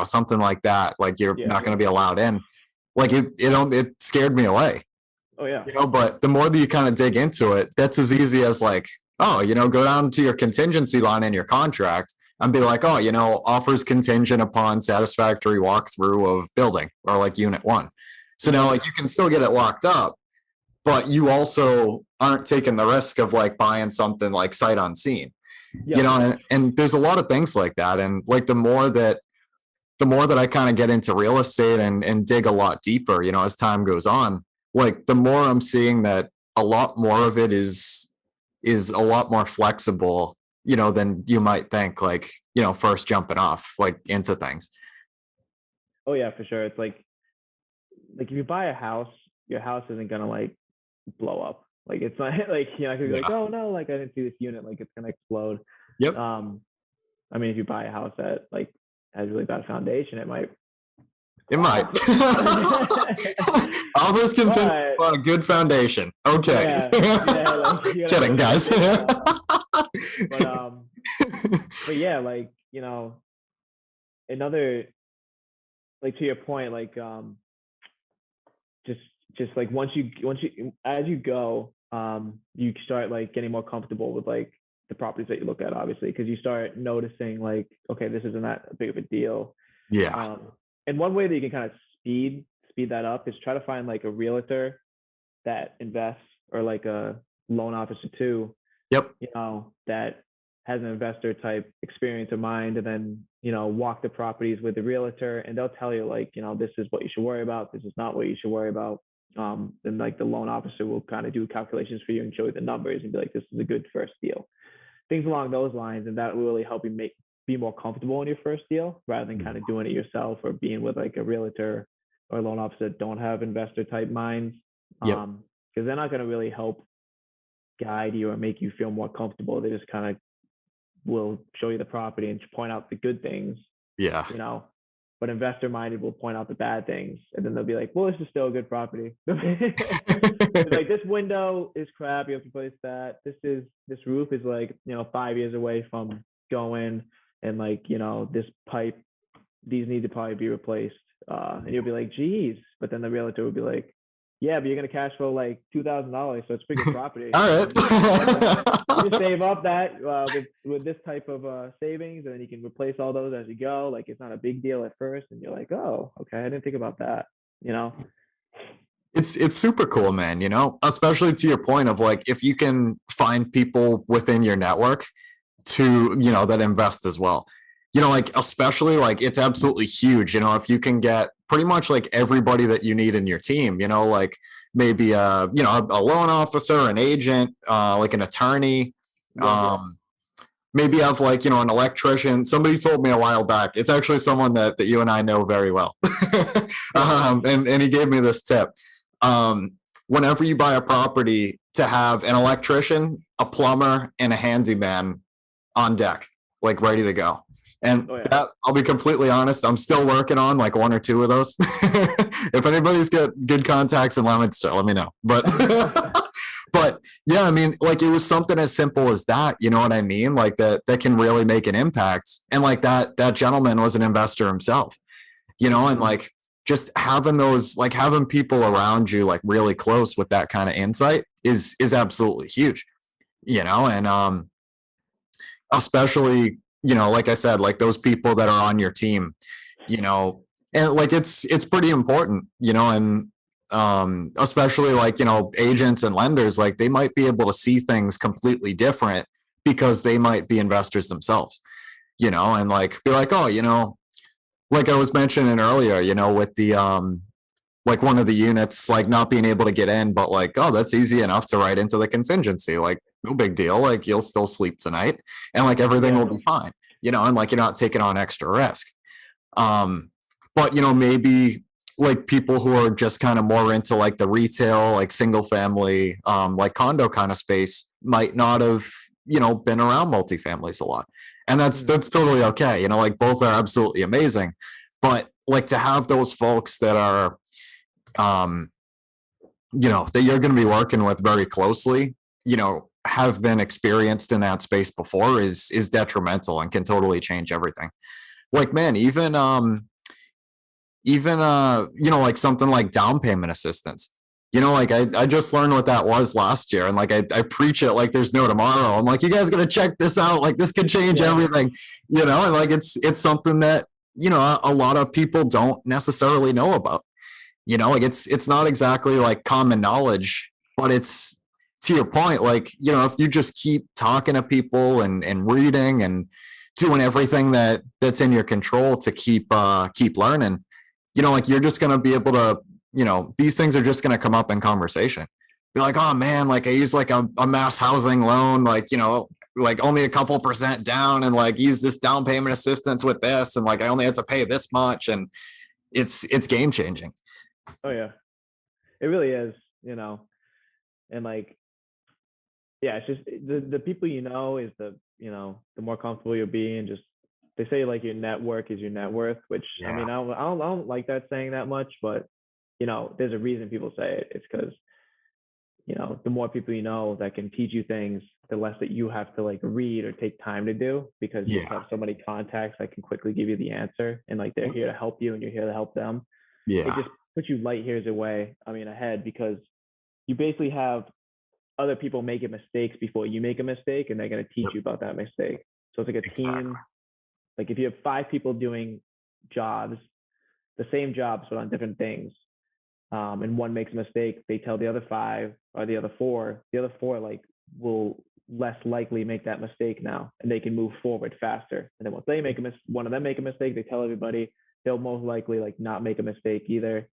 something like that. Like you're not going to be allowed in. Like it scared me away. Oh yeah. But the more that you kind of dig into it, that's as easy as like, oh, go down to your contingency line in your contract and be like, oh, offers contingent upon satisfactory walkthrough of building or like unit 1. So now like you can still get it locked up, but you also aren't taking the risk of like buying something like sight unseen. And there's a lot of things like that. And like the more that I kind of get into real estate and dig a lot deeper, as time goes on, like the more I'm seeing that a lot more of it is a lot more flexible, than you might think, like, first jumping off like into things. Oh yeah, for sure. It's like if you buy a house, your house isn't gonna like blow up. Like it's not like I could be like, oh no, like I didn't see this unit, like it's gonna explode. Yep. I mean, if you buy a house that like has really bad foundation, it might. Offers contingent on a good foundation. Okay. Like, kidding, guys. But yeah, like another, like to your point, like just like once you as you go, you start like getting more comfortable with like the properties that you look at, obviously, because you start noticing like, okay, this isn't that big of a deal. Yeah. And one way that you can kind of speed that up is try to find like a realtor that invests, or like a loan officer too. Yep. That has an investor type experience in mind, and then walk the properties with the realtor, and they'll tell you like, this is what you should worry about, this is not what you should worry about. then like the loan officer will kind of do calculations for you and show you the numbers and be like, this is a good first deal. Things along those lines, and that will really help you be more comfortable in your first deal rather than kind of doing it yourself or being with like a realtor or a loan officer that don't have investor type minds. Yep. Because they're not going to really help guide you or make you feel more comfortable. They just kind of will show you the property and point out the good things, Yeah. you know. But investor minded will point out the bad things, and then they'll be like, "Well, this is still a good property." Like, this window is crap. You have to replace that. This roof is like 5 years away from going, and like this pipe, these need to probably be replaced. And you'll be like, "Geez," but then the realtor will be like, "Yeah, but you're gonna cash flow like $2,000, so it's a pretty good property. All right. You just save up that with this type of savings, and then you can replace all those as you go. Like, it's not a big deal at first, and you're like, oh, okay, I didn't think about that. It's super cool, man, especially to your point of like, if you can find people within your network to, that invest as well, like, especially like, it's absolutely huge, if you can get pretty much like everybody that you need in your team, like maybe a loan officer, an agent, like an attorney, maybe have like, an electrician. Somebody told me a while back, it's actually someone that you and I know very well. And he gave me this tip. Whenever you buy a property, to have an electrician, a plumber, and a handyman on deck, like ready to go. And that, I'll be completely honest, I'm still working on like one or two of those. If anybody's got good contacts in Leominster, let me know. But but yeah, I mean, like, it was something as simple as that, you know what I mean? Like that can really make an impact. And like that gentleman was an investor himself, and like, just having those, like having people around you like really close with that kind of insight is absolutely huge, and especially, like I said, like those people that are on your team, and like it's pretty important, and especially like, agents and lenders, like they might be able to see things completely different because they might be investors themselves, and like be like, oh, like I was mentioning earlier, with the like one of the units like not being able to get in, but like, oh, that's easy enough to write into the contingency, like no big deal, like you'll still sleep tonight and like everything will be fine, and like you're not taking on extra risk. But maybe like people who are just kind of more into like the retail, like single family, like condo kind of space might not have, been around multifamilies a lot. And that's totally okay. Like both are absolutely amazing. But like to have those folks that are, that you're going to be working with very closely, have been experienced in that space before is detrimental and can totally change everything. Like, man, even like something like down payment assistance, like I just learned what that was last year, and like I preach it like there's no tomorrow. I'm like, you guys gotta check this out, like this could change everything, and like it's something that a lot of people don't necessarily know about, like it's not exactly like common knowledge, but it's, to your point, like, if you just keep talking to people and reading and doing everything that's in your control to keep learning, like you're just going to be able to, these things are just going to come up in conversation. Be like, oh man, like I use like a mass housing loan, like, like only a couple % down, and like use this down payment assistance with this, and like I only had to pay this much, and it's game changing. Oh yeah, it really is, and like, yeah, it's just the people is the the more comfortable you'll be, and just, they say like your network is your net worth, which I mean, I don't like that saying that much, but there's a reason people say it. It's because the more people that can teach you things, the less that you have to like read or take time to do, because you have so many contacts that can quickly give you the answer, and like they're here to help you and you're here to help them. It just puts you light years ahead, because you basically have other people making mistakes before you make a mistake, and they're going to teach you about that mistake. So it's like a team. Like if you have 5 people doing jobs, the same jobs but on different things, and one makes a mistake, they tell the other 5 or the other 4 like will less likely make that mistake now, and they can move forward faster. And then once they one of them make a mistake, they tell everybody, they'll most likely like not make a mistake either,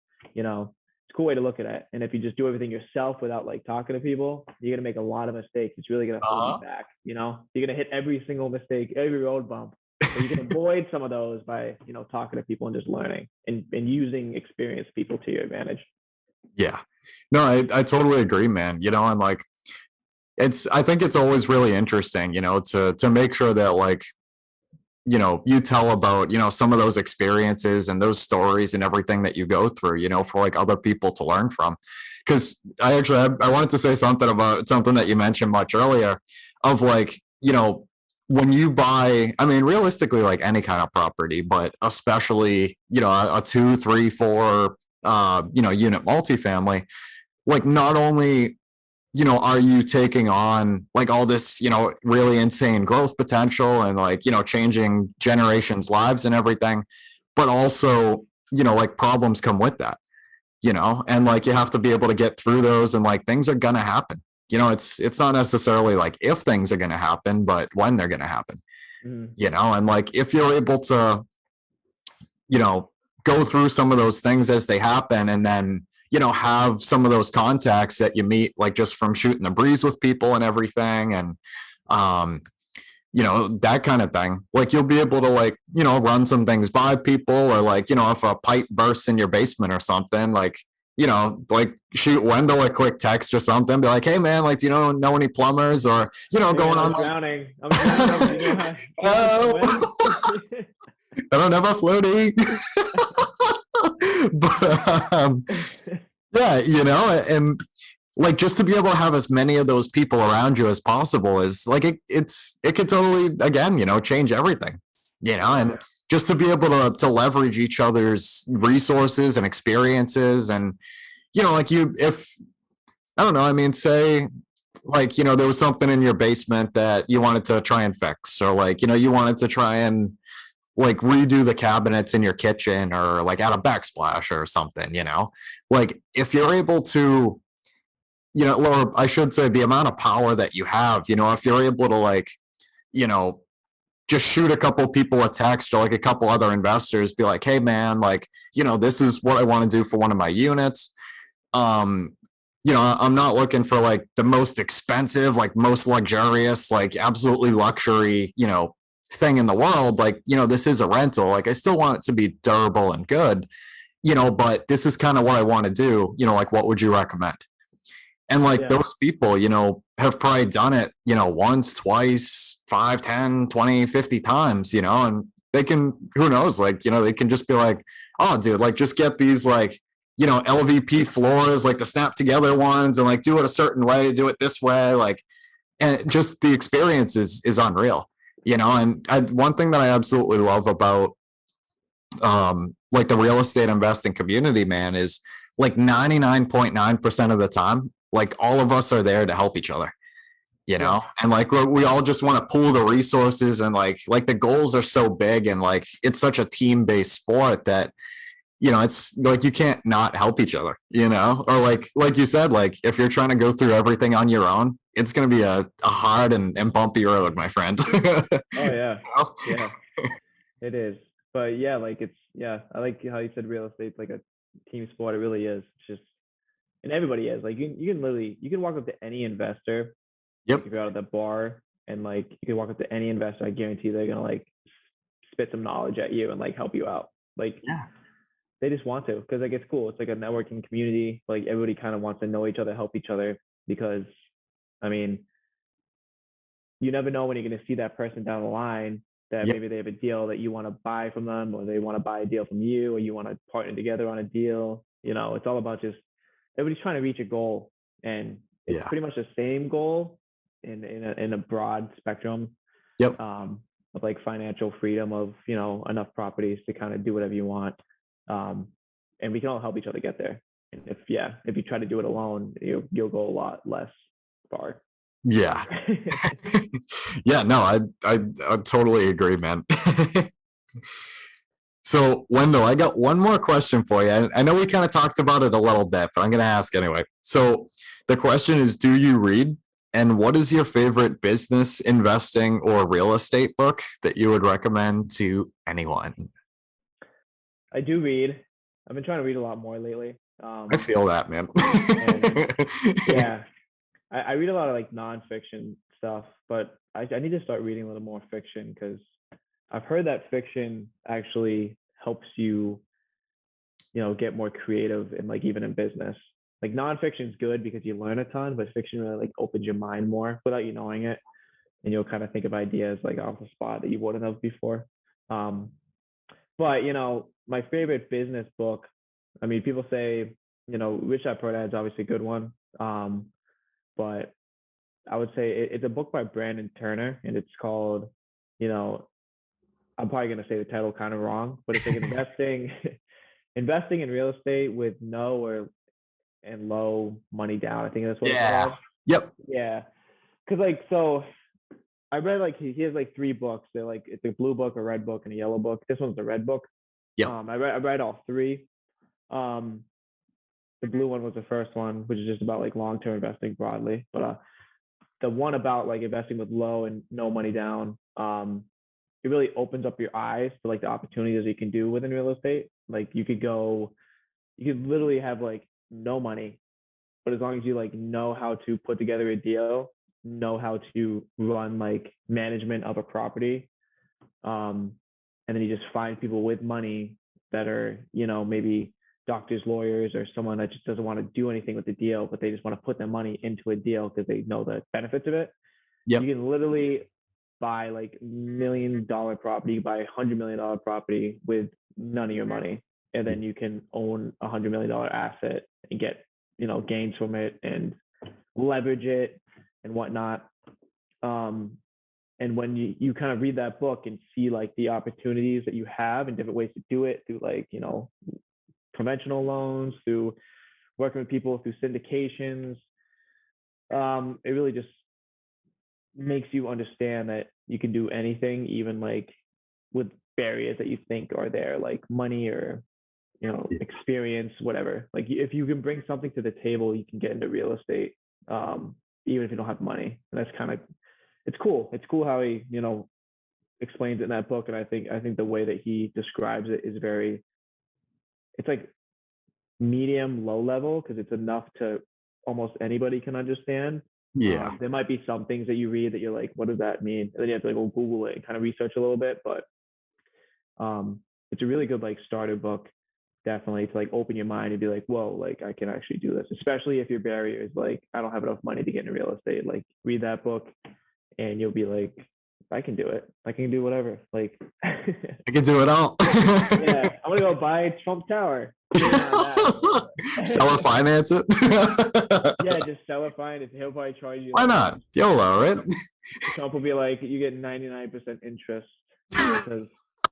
a cool way to look at it. And if you just do everything yourself without like talking to people, you're gonna make a lot of mistakes. It's really gonna hold you back. You know, you're gonna hit every single mistake, every road bump. But you can avoid some of those by, you know, talking to people and just learning and using experienced people to your advantage. Yeah. No, I totally agree, man. You know, and like I think it's always really interesting, you know, to make sure that like, you know, you tell about, you know, some of those experiences and those stories and everything that you go through, you know, for like other people to learn from. Because I wanted to say something about something that you mentioned much earlier of like, you know, when you buy, I mean, realistically, like any kind of property, but especially, you know, a 2, 3, 4, you know, unit multifamily, like not only, you know, are you taking on like all this, you know, really insane growth potential and like, you know, changing generations' lives and everything, but also, you know, like problems come with that, you know, and like you have to be able to get through those and like things are gonna happen. You know, it's not necessarily like if things are gonna happen, but when they're gonna happen, you know, and like if you're able to, you know, go through some of those things as they happen and then, you know, have some of those contacts that you meet, like just from shooting the breeze with people and everything. And, you know, that kind of thing, like you'll be able to like, you know, run some things by people or like, you know, if a pipe bursts in your basement or something, like, you know, like shoot Wendell a quick text or something, be like, hey man, like, do you know any plumbers or, you know, going on. Drowning. I'm drowning. You know I don't have a floaty. But yeah, you know, and like just to be able to have as many of those people around you as possible is like it could totally, again, you know, change everything, you know, and just to be able to leverage each other's resources and experiences. And you know, like if I don't know, I mean, say like, you know, there was something in your basement that you wanted to try and fix, or like, you know, you wanted to try and like redo the cabinets in your kitchen or like add a backsplash or something, you know, like if you're able to, you know, or I should say the amount of power that you have, you know, if you're able to like, you know, just shoot a couple people a text or like a couple other investors, be like, hey man, like, you know, this is what I want to do for one of my units. You know, I'm not looking for like the most expensive, like most luxurious, like absolutely luxury, you know, thing in the world. Like, you know, this is a rental. Like I still want it to be durable and good, you know, but this is kind of what I want to do. You know, like what would you recommend? And like those people, you know, have probably done it, you know, once, twice, 5, 10, 20, 50 times, you know, and they can, who knows, like, you know, they can just be like, oh dude, like just get these like, you know, LVP floors, like the snap together ones, and like do it a certain way, do it this way, like, and just the experience is unreal, you know. And one thing that I absolutely love about like the real estate investing community, man, is like 99.9% of the time, like all of us are there to help each other, you know. And like we all just want to pool the resources, and like the goals are so big, and like it's such a team-based sport that, you know, it's like you can't not help each other, you know. Or like you said, like if you're trying to go through everything on your own, it's going to be a hard and bumpy road, my friend. Oh yeah. Yeah, it is. But yeah, like it's, yeah, I like how you said real estate's like a team sport. It really is. It's just, and everybody is like, you can literally, you can walk up to any investor. Yep. If you're out at the bar, and like you can walk up to any investor, I guarantee they're gonna like spit some knowledge at you and like help you out. Like, yeah, they just want to, because like it's cool. It's like a networking community. Like everybody kind of wants to know each other, help each other, because I mean, you never know when you're going to see that person down the line that maybe they have a deal that you want to buy from them, or they want to buy a deal from you, or you want to partner together on a deal. You know, it's all about just everybody's trying to reach a goal, and it's pretty much the same goal in a broad spectrum. Of like financial freedom, of, you know, enough properties to kind of do whatever you want. And we can all help each other get there. And if you try to do it alone, you'll go a lot less far. Yeah. Yeah, no, I totally agree, man. So Wendell, I got one more question for you. I know we kind of talked about it a little bit, but I'm going to ask anyway. So the question is, do you read? And what is your favorite business, investing, or real estate book that you would recommend to anyone? I do read. I've been trying to read a lot more lately. I feel that, man. Yeah, I read a lot of like nonfiction stuff, but I need to start reading a little more fiction because I've heard that fiction actually helps you, get more creative and like even in business. Like nonfiction is good because you learn a ton, but fiction really like opens your mind more without you knowing it, and you'll kind of think of ideas like off the spot that you wouldn't have before. Um, but my favorite business book. I mean, people say Rich Dad Poor Dad is obviously a good one, but I would say it's a book by Brandon Turner, and it's called, you know, I'm probably going to say the title kind of wrong, but it's like investing in real estate with no or and low money down. I think that's what it's Yeah. called. Yep. Yeah, because like so, I read like he has like three books. They're like it's a blue book, a red book, and a yellow book. This one's the red book. Yep. I read all three. Um, the blue one was the first one, which is just about like long-term investing broadly. But the one about like investing with low and no money down, it really opens up your eyes to like the opportunities you can do within real estate. Like you could literally have like no money, but as long as you like know how to put together a deal, know how to run like management of a property, and then you just find people with money that are, maybe doctors, lawyers, or someone that just doesn't want to do anything with the deal, but they just want to put their money into a deal because they know the benefits of it. Yep. You can literally buy like $1 million property, buy $100 million property with none of your money, and then you can own $100 million asset and get gains from it and leverage it and whatnot. And when you kind of read that book and see like the opportunities that you have and different ways to do it through like conventional loans, through working with people, through syndications, it really just makes you understand that you can do anything, even like with barriers that you think are there, like money or experience, whatever. Like if you can bring something to the table, you can get into real estate, even if you don't have money. And that's kind of it's cool. It's cool how he explains it in that book, and I think the way that he describes it is very. It's like medium low level because it's enough to almost anybody can understand. Yeah. There might be some things that you read that you're like, what does that mean? And then you have to like go Google it and kind of research a little bit. But it's a really good like starter book, definitely to like open your mind and be like, whoa, like I can actually do this. Especially if your barrier is like, I don't have enough money to get into real estate. Like read that book, and you'll be like, I can do it. I can do whatever. Like I can do it all. yeah, I'm gonna go buy Trump Tower. Sell or finance it. Yeah, just sell it, fine. He'll probably charge you. Why not? YOLO, right? Trump will be like, you get 99% interest because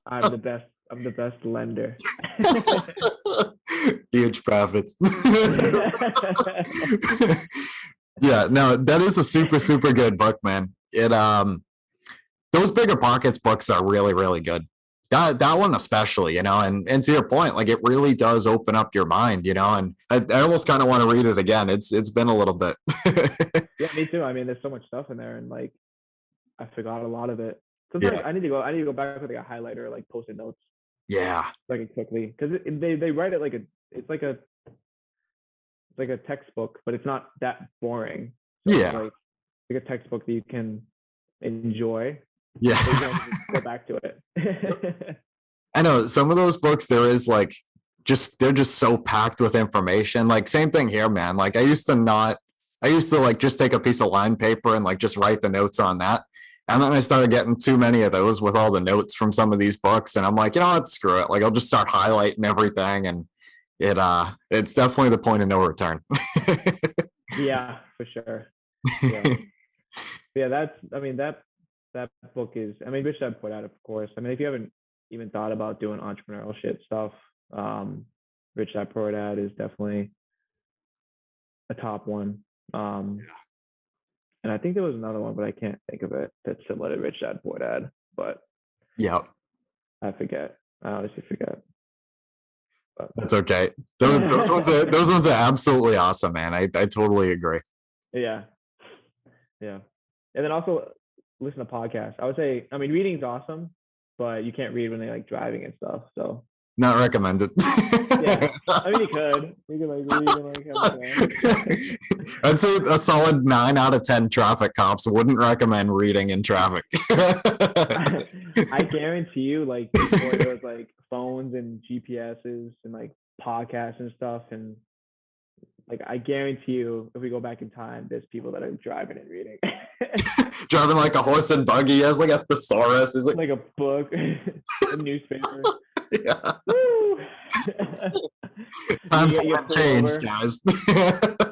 I'm the best. I'm the best lender. Huge profits. Yeah, no, that is a super, super good book, man. It those Bigger Pockets books are really, really good. That one especially, and to your point, like it really does open up your mind, and I almost kind of want to read it again. It's been a little bit. Yeah, me too. I mean, there's so much stuff in there, and like I forgot a lot of it. Sometimes Yeah. I need to go back with like a highlighter, or, like post-it notes, Yeah. like quickly, because they write it like it's like a textbook, but it's not that boring. So Yeah. it's like a textbook that you can enjoy. Yeah. So you can just go back to it. I know some of those books, there is like they're just so packed with information. Like same thing here, man. Like I used to like just take a piece of line paper and like just write the notes on that. And then I started getting too many of those with all the notes from some of these books. And I'm like, you know what, screw it. Like I'll just start highlighting everything. And it's definitely the point of no return. Yeah, for sure. Yeah. Yeah, that book is, I mean, Rich Dad Poor Dad, of course. I mean, if you haven't even thought about doing entrepreneurial shit stuff, Rich Dad Poor Dad is definitely a top one. And I think there was another one, but I can't think of it that's similar to Rich Dad Poor Dad, but Yeah. I forget. I honestly forget. But That's okay. Those ones are absolutely awesome, man. I totally agree. yeah. Yeah. And then also listen to podcasts. I would say, I mean, reading is awesome, but you can't read when they're like driving and stuff. So Not recommended. Yeah, I mean, you could like read and like have fun. I'd say a solid 9 out of 10 traffic cops wouldn't recommend reading in traffic. I guarantee you, like before there was like phones and GPSs and like podcasts and stuff, and like I guarantee you, if we go back in time, there's people that are driving and reading. Driving like a horse and buggy. He has like a thesaurus. He's like, Like a book, a newspaper. yeah. Woo! Times You have get pulled changed, over. guys.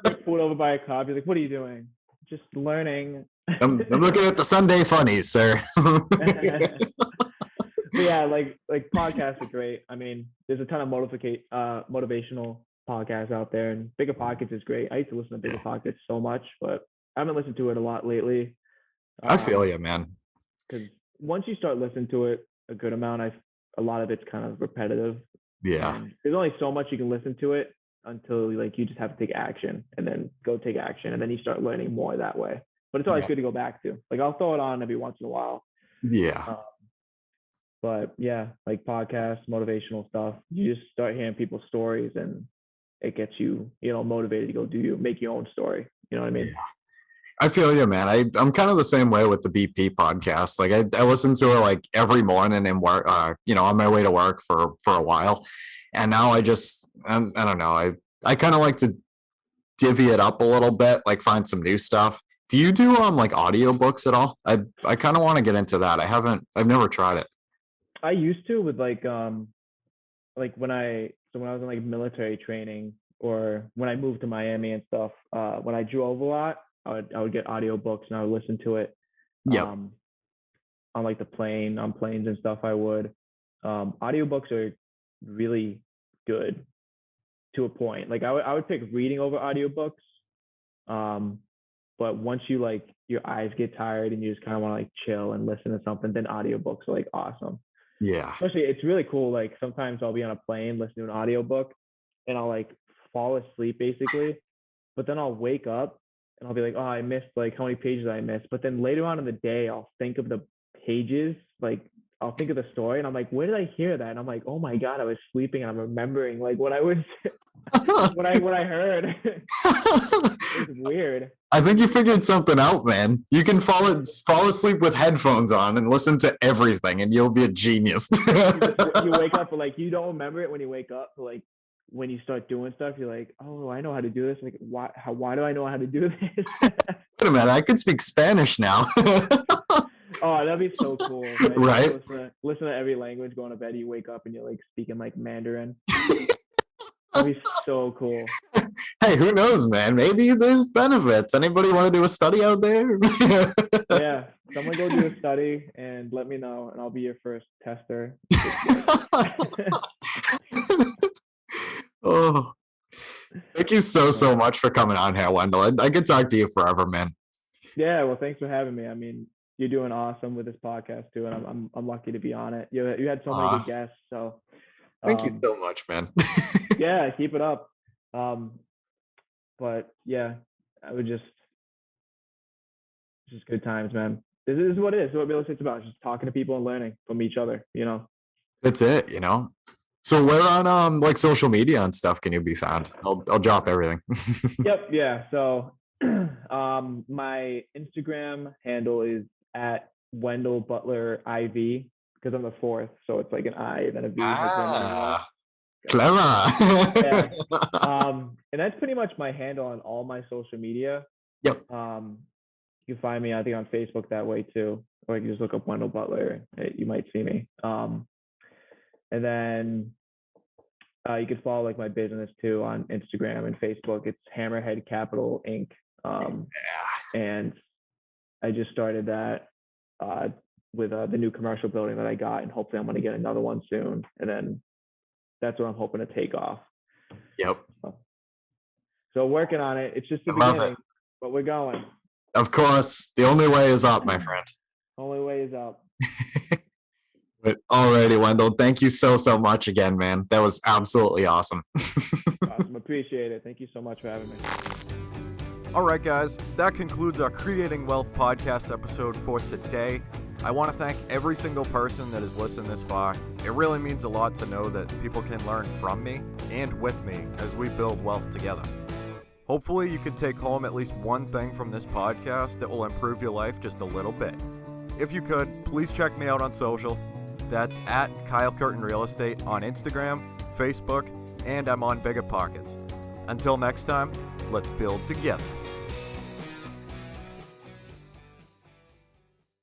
Get pulled over by a cop. You're like, "What are you doing?" Just learning. I'm looking at the Sunday funnies, sir. But yeah, like podcasts are great. I mean, there's a ton of motivational podcasts out there, and Bigger Pockets is great. I used to listen to Bigger Pockets so much, but I haven't listened to it a lot lately. I feel you, man. Because once you start listening to it a good amount, a lot of it's kind of repetitive. Yeah. There's only so much you can listen to it until like you just have to take action, and then go take action, and then you start learning more that way. But it's always good to go back to. Like I'll throw it on every once in a while. Yeah. But yeah, like podcasts, motivational stuff. You just start hearing people's stories, and it gets you, motivated to go make your own story. You know what I mean? I feel you, man. I'm kind of the same way with the BP podcast. Like I listen to it like every morning and work, on my way to work for a while. And now I don't know. I kind of like to divvy it up a little bit, like find some new stuff. Do you do like audiobooks at all? I kind of want to get into that. I've never tried it. I used to with like when I was in like military training, or when I moved to Miami and stuff, when I drove a lot, I would get audiobooks and I would listen to it. Yeah. On like the plane, on planes and stuff, I would. Audiobooks are really good to a point. Like I would pick reading over audiobooks. But once you like your eyes get tired and you just kind of want to like chill and listen to something, then audiobooks are like awesome. Yeah. Especially it's really cool. Like sometimes I'll be on a plane listening to an audiobook and I'll like fall asleep basically, but then I'll wake up and I'll be like, oh, I missed like how many pages I missed. But then later on in the day, I'll think of the pages, like I'll think of the story and I'm like, where did I hear that? And I'm like, oh my God, I was sleeping and I'm remembering like what I was, what I heard. It's weird. I think you figured something out, man. You can fall asleep with headphones on and listen to everything and you'll be a genius. You wake up, but like you don't remember it when you wake up. But like when you start doing stuff, you're like, oh, I know how to do this. Like, why do I know how to do this? Wait a minute, I could speak Spanish now. Oh, that'd be so cool. Right? Listen to every language, going to bed, you wake up and you're like speaking like Mandarin. That'd be so cool. Hey, who knows, man? Maybe there's benefits. Anybody want to do a study out there? Yeah, someone go do a study and let me know, and I'll be your first tester. Oh, thank you so much for coming on here, Wendell. I could talk to you forever, man. Yeah, well, thanks for having me. I mean, you're doing awesome with this podcast too, and I'm lucky to be on it. You had so many good guests, so thank you so much, man. Yeah, keep it up. But yeah, I would just good times, man. This is what it is. What real estate's about, just talking to people and learning from each other, That's it, So where on like social media and stuff can you be found? I'll drop everything. Yep, yeah. So my Instagram handle is at Wendell Butler IV, because I'm the fourth, so it's like an I and then a V. Clever. Yeah. And that's pretty much my handle on all my social media. Yep. You can find me, I think, on Facebook that way too, or you can just look up Wendell Butler. You might see me. And then you can follow like my business too on Instagram and Facebook. It's Hammerhead Capital Inc. And I just started that with the new commercial building that I got, and hopefully I'm going to get another one soon. And then that's what I'm hoping to take off. Yep. So working on it. It's just the beginning, but we're going. Of course, the only way is up, my friend. Only way is up. But alrighty, Wendell, thank you so much again, man. That was absolutely awesome. Awesome. Appreciate it. Thank you so much for having me. All right, guys, that concludes our Creating Wealth podcast episode for today. I want to thank every single person that has listened this far. It really means a lot to know that people can learn from me and with me as we build wealth together. Hopefully you can take home at least one thing from this podcast that will improve your life just a little bit. If you could, please check me out on social. That's at Kyle Curtin Real Estate on Instagram, Facebook, and I'm on Bigger Pockets. Until next time, let's build together.